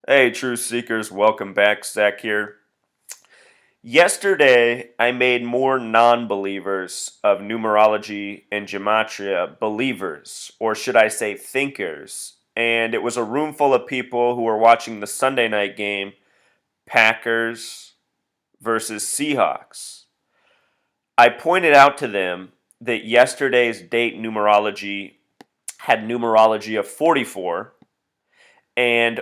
Hey, Truth Seekers, welcome back. Zach here. Yesterday, I made more non believers of numerology and gematria believers, or should I say thinkers. And it was a room full of people who were watching the Sunday night game, Packers versus Seahawks. I pointed out to them that yesterday's date numerology had numerology of 44, and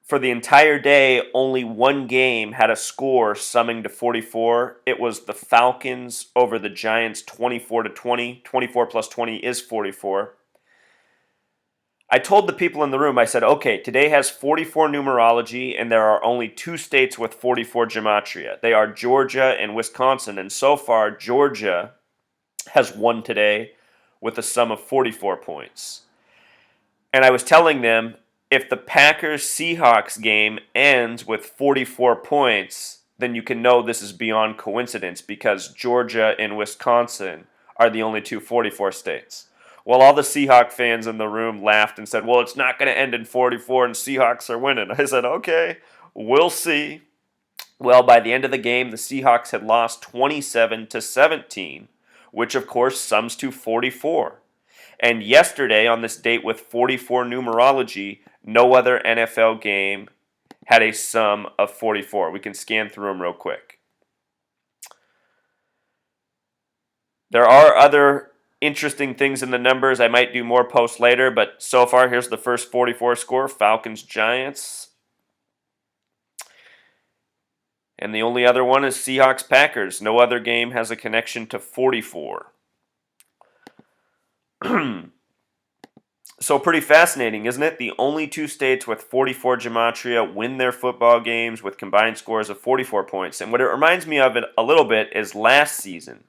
for the entire day, only one game had a score summing to 44. It was the Falcons over the Giants 24 to 20. 24 plus 20 is 44. I told the people in the room, I said, okay, today has 44 numerology, and there are only two states with 44 gematria. They are Georgia and Wisconsin, and so far, Georgia has won today with a sum of 44 points. And I was telling them if the Packers Seahawks game ends with 44 points, then you can know this is beyond coincidence because Georgia and Wisconsin are the only two 44 states. Well, all the Seahawk fans in the room laughed and said, well, it's not going to end in 44 and Seahawks are winning. I said, okay, we'll see. Well, by the end of the game, the Seahawks had lost 27 to 17, which of course sums to 44. And yesterday, on this date with 44 numerology, no other NFL game had a sum of 44. We can scan through them real quick. There are other interesting things in the numbers. I might do more posts later, but so far, here's the first 44 score Falcons Giants. And the only other one is Seahawks Packers. No other game has a connection to 44. So pretty fascinating, isn't it? The only two states with 44 gematria win their football games with combined scores of 44 points. And what it reminds me of a little bit is last season.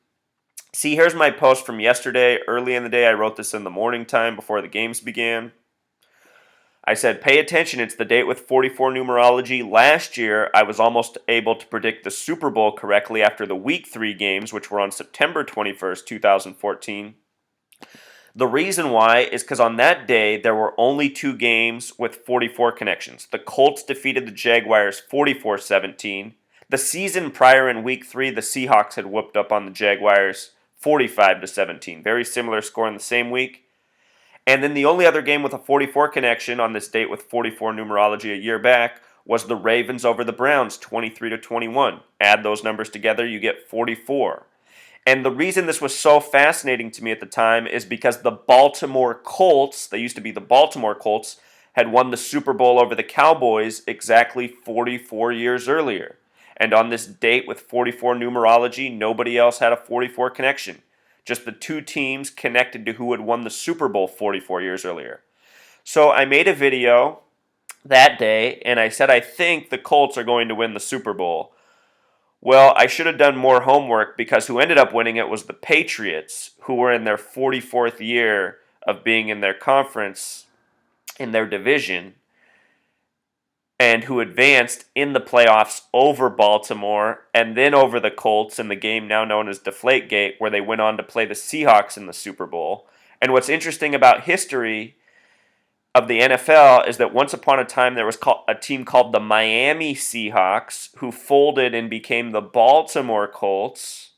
See, here's my post from yesterday. Early in the day, I wrote this in the morning time before the games began. I said, pay attention, it's the date with 44 numerology. Last year, I was almost able to predict the Super Bowl correctly after the Week 3 games, which were on September 21st, 2014. The reason why is because on that day, there were only two games with 44 connections. The Colts defeated the Jaguars 44-17. The season prior in Week 3, the Seahawks had whooped up on the Jaguars 45-17. Very similar score in the same week. And then the only other game with a 44 connection on this date with 44 numerology a year back was the Ravens over the Browns 23-21. Add those numbers together, you get 44. And the reason this was so fascinating to me at the time is because the Baltimore Colts, they used to be the Baltimore Colts, had won the Super Bowl over the Cowboys exactly 44 years earlier. And on this date with 44 numerology, nobody else had a 44 connection. Just the two teams connected to who had won the Super Bowl 44 years earlier. So I made a video that day, and I said I think the Colts are going to win the Super Bowl. Well, I should have done more homework because who ended up winning it was the Patriots, who were in their 44th year of being in their conference, in their division, and who advanced in the playoffs over Baltimore and then over the Colts in the game now known as Deflategate, where they went on to play the Seahawks in the Super Bowl. And what's interesting about history of the NFL is that once upon a time there was a team called the Miami Seahawks who folded and became the Baltimore Colts.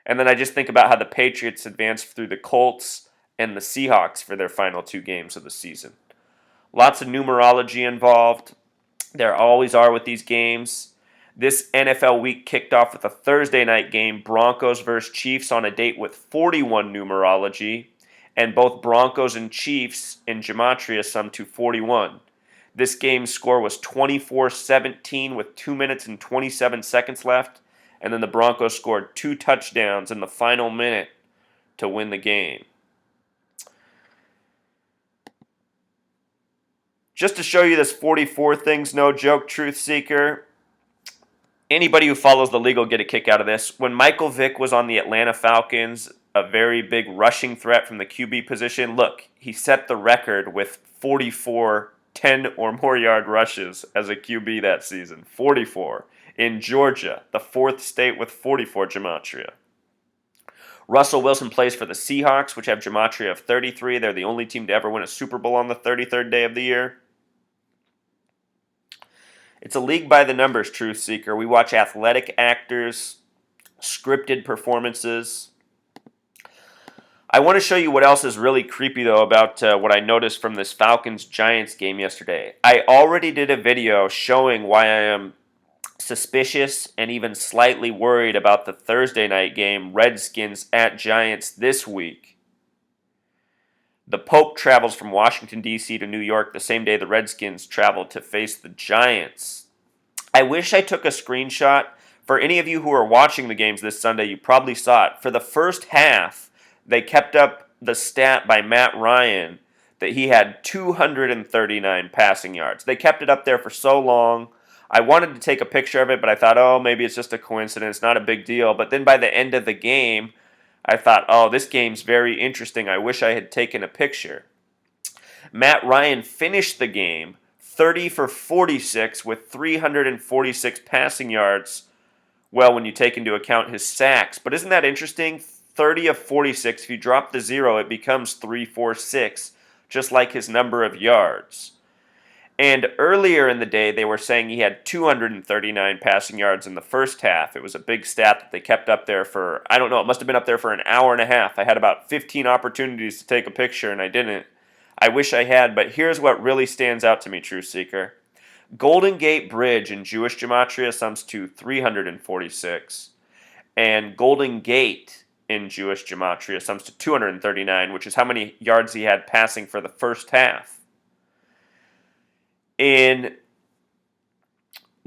And then I just think about how the Patriots advanced through the Colts and the Seahawks for their final two games of the season. Lots of numerology involved. There always are with these games. This NFL week kicked off with a Thursday night game, Broncos versus Chiefs on a date with 41 numerology, and both Broncos and Chiefs in Gematria sum to 41. This game's score was 24-17 with 2 minutes and 27 seconds left, and then the Broncos scored two touchdowns in the final minute to win the game. Just to show you this 44 thing's no joke, truth seeker, anybody who follows the league will get a kick out of this. When Michael Vick was on the Atlanta Falcons, a very big rushing threat from the QB position, look, he set the record with 44 10 or more yard rushes as a QB that season. 44. In Georgia, the fourth state with 44 gematria. Russell Wilson plays for the Seahawks, which have gematria of 33. They're the only team to ever win a Super Bowl on the 33rd day of the year. It's a league by the numbers, truth seeker. We watch athletic actors, scripted performances. I want to show you what else is really creepy, though, about what I noticed from this Falcons-Giants game yesterday. I already did a video showing why I am suspicious and even slightly worried about the Thursday night game, Redskins at Giants, this week. The Pope travels from Washington, D.C. to New York the same day the Redskins travel to face the Giants. I wish I took a screenshot. For any of you who are watching the games this Sunday, you probably saw it. For the first half, they kept up the stat by Matt Ryan that he had 239 passing yards. They kept it up there for so long. I wanted to take a picture of it, but I thought, oh, maybe it's just a coincidence, not a big deal. But then by the end of the game, I thought, oh, this game's very interesting. I wish I had taken a picture. Matt Ryan finished the game 30 for 46 with 346 passing yards. Well, when you take into account his sacks. But isn't that interesting? 30 of 46. If you drop the 0, it becomes 346, just like his number of yards. And earlier in the day, they were saying he had 239 passing yards in the first half. It was a big stat that they kept up there for, I don't know, it must have been up there for an hour and a half. I had about 15 opportunities to take a picture, and I didn't. I wish I had, but here's what really stands out to me, Truth Seeker. Golden Gate Bridge in Jewish Gematria sums to 346, and Golden Gate in Jewish Gematria sums to 239, which is how many yards he had passing for the first half. In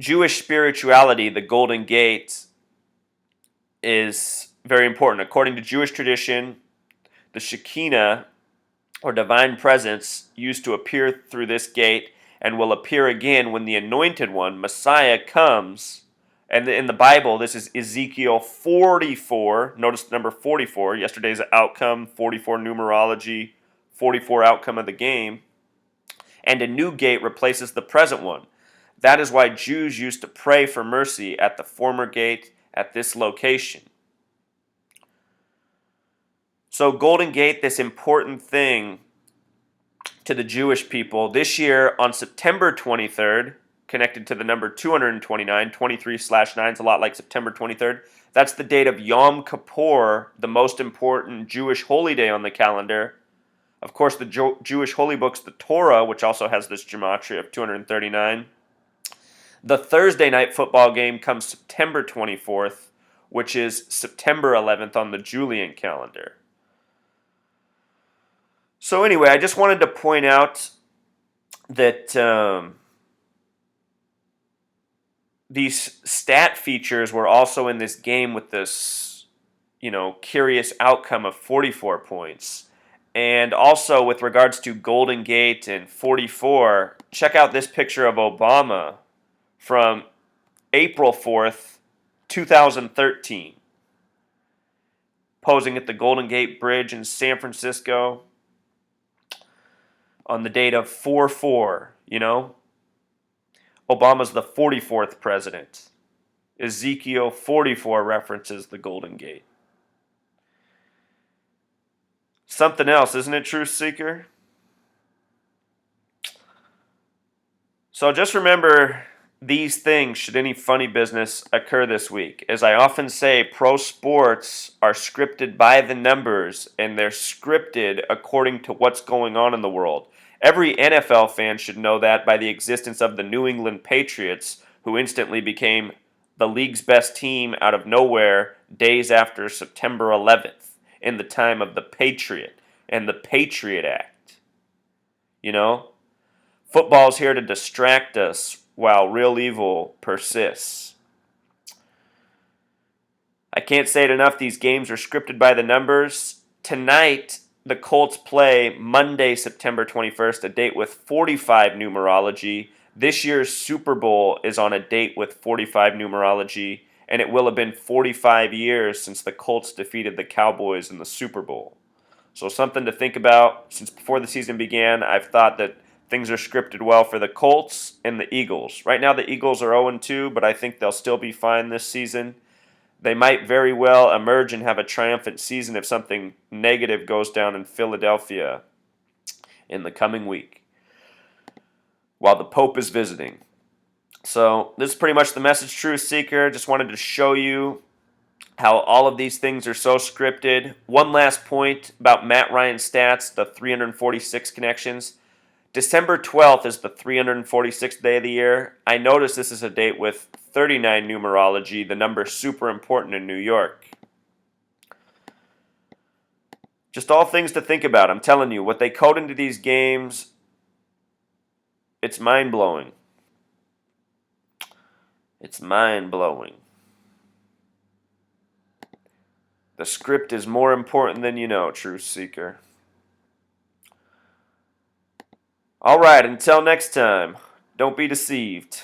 Jewish spirituality, the Golden Gate is very important. According to Jewish tradition, the Shekinah, or divine presence, used to appear through this gate and will appear again when the Anointed One, Messiah, comes. And in the Bible, this is Ezekiel 44. Notice the number 44. Yesterday's outcome, 44 numerology, 44 outcome of the game. And a new gate replaces the present one. That is why Jews used to pray for mercy at the former gate at this location. So Golden Gate, this important thing to the Jewish people, this year on September 23rd, connected to the number 229, 23/9 is a lot like September 23rd. That's the date of Yom Kippur, the most important Jewish holy day on the calendar. Of course, the Jewish holy books, the Torah, which also has this gematria of 239. The Thursday night football game comes September 24th, which is September 11th on the Julian calendar. So anyway, I just wanted to point out that these stat features were also in this game with this, curious outcome of 44 points. And also with regards to Golden Gate and 44, check out this picture of Obama from April 4th, 2013, posing at the Golden Gate Bridge in San Francisco on the date of 4/4, Obama's the 44th president. Ezekiel 44 references the Golden Gate. Something else, isn't it, Truth Seeker? So just remember these things should any funny business occur this week. As I often say, pro sports are scripted by the numbers, and they're scripted according to what's going on in the world. Every NFL fan should know that by the existence of the New England Patriots, who instantly became the league's best team out of nowhere days after September 11th. In the time of the Patriot and the Patriot Act. Football's here to distract us while real evil persists. I can't say it enough, these games are scripted by the numbers. Tonight, the Colts play Monday, September 21st, a date with 45 numerology. This year's Super Bowl is on a date with 45 numerology. And it will have been 45 years since the Colts defeated the Cowboys in the Super Bowl. So something to think about. Since before the season began, I've thought that things are scripted well for the Colts and the Eagles. Right now the Eagles are 0-2, but I think they'll still be fine this season. They might very well emerge and have a triumphant season if something negative goes down in Philadelphia in the coming week, while the Pope is visiting. So this is pretty much the message, Truth Seeker. Just wanted to show you how all of these things are so scripted. One last point about Matt Ryan's stats, the 346 connections. December 12th is the 346th day of the year. I noticed this is a date with 39 numerology, the number super important in New York. Just all things to think about. I'm telling you, what they code into these games, it's mind-blowing. It's mind-blowing. The script is more important than you know, Truth Seeker. All right, until next time, don't be deceived.